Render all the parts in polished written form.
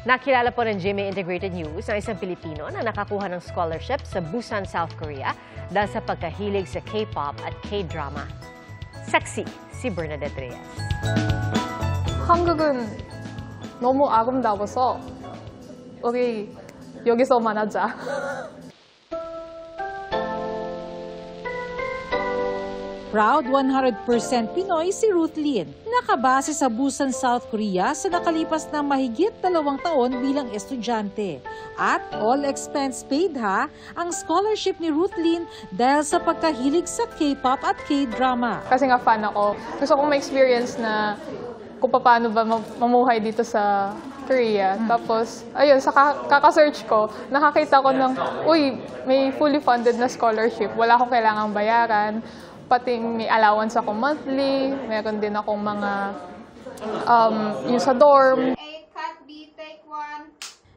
Nakilala po ng GMA Integrated News ang isang Pilipino na nakakuha ng scholarship sa Busan, South Korea dahil sa pagkahilig sa K-pop at K-drama. Saksi si Bernadette Reyes. 한국은 너무 아름다워서 우리 여기서 만나자. Proud 100% Pinoy si Ruth Lin. Nakabase sa Busan, South Korea sa nakalipas na mahigit 2 taon bilang estudyante. At all expense paid ha, ang scholarship ni Ruth Lin dahil sa pagkahilig sa K-pop at K-drama. Kasi nga fan ako. Gusto kong ma-experience na kung paano ba mamuhay dito sa Korea. Tapos, ayun, sa kaka-search ko, nakakita ko ng, uy, may fully funded na scholarship. Wala akong kailangang bayaran. Pati may allowance ako monthly, meron din akong mga yung sa dorm.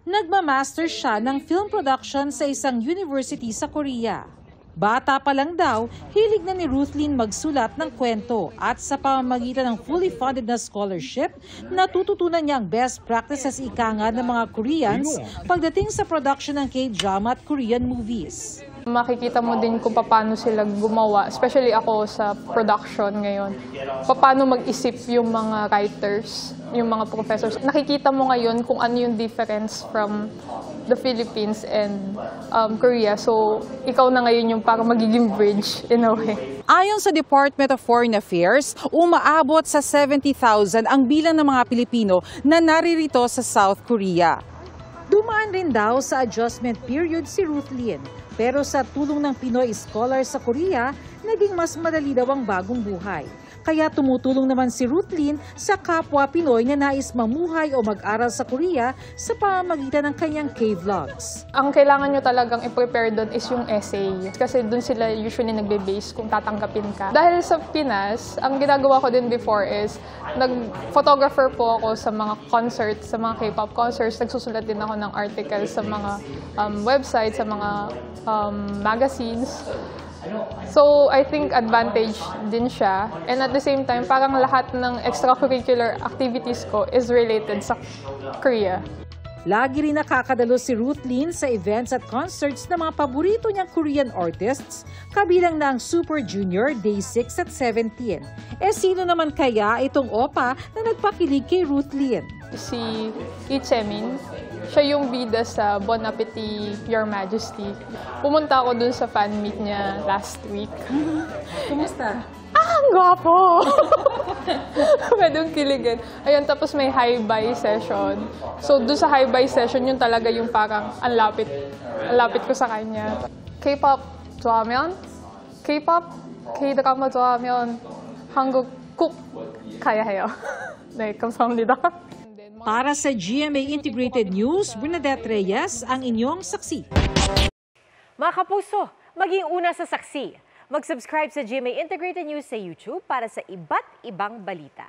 Nagmamaster siya ng film production sa isang university sa Korea. Bata pa lang daw, hilig na ni Ruth Lin magsulat ng kwento at sa pamamagitan ng fully funded na scholarship, natututunan niya ang best practices ikanga ng mga Koreans pagdating sa production ng K-drama at Korean movies. Makikita mo din kung paano sila gumawa, especially ako sa production ngayon. Paano mag-isip yung mga writers, yung mga professors. Nakikita mo ngayon kung ano yung difference from the Philippines and Korea. So, ikaw na ngayon yung parang magiging bridge in a way. Ayon sa Department of Foreign Affairs, umaabot sa 70,000 ang bilang ng mga Pilipino na naririto sa South Korea. Dumaan rin daw sa adjustment period si Ruth Lin. Pero sa tulong ng Pinoy scholar sa Korea, naging mas madali daw ang bagong buhay. Kaya tumutulong naman si Ruth Lin sa kapwa Pinoy na nais mamuhay o mag-aral sa Korea sa pamamagitan ng kanyang K-vlogs. Ang kailangan nyo talagang i-prepare doon is yung essay. Kasi doon sila usually nagbe-base kung tatanggapin ka. Dahil sa Pinas, ang ginagawa ko din before is nag-photographer po ako sa mga concerts, sa mga K-pop concerts. Nagsusulat din ako ng articles sa mga websites, sa mga magazines. So, I think advantage din siya. And at the same time, parang lahat ng extracurricular activities ko is related sa Korea. Lagi rin nakakadalo si Ruth Lin sa events at concerts ng mga paborito niyang Korean artists, kabilang na ang Super Junior, Day 6 at 17. Sino naman kaya itong opa na nagpakilig kay Ruth Lin? Si Lee Chaemin. Siya yung bida sa Bon Appetit, Your Majesty. Pumunta ako dun sa fan meet niya last week. Kumusta? Ang gwapo! Pwedeng kiligin. Ayun, tapos may high-buy session. So, dun sa high-buy session, yun talaga yung parang ang lapit ko sa kanya. K-pop 좋아하면, K-pop, K-drama 좋아하면 한국 꼭 가야 해요. 네, 감사합니다. Para sa GMA Integrated News, Bernadette Reyes ang inyong saksi. Mga kapuso, maging una sa saksi. Mag-subscribe sa GMA Integrated News sa YouTube para sa iba't ibang balita.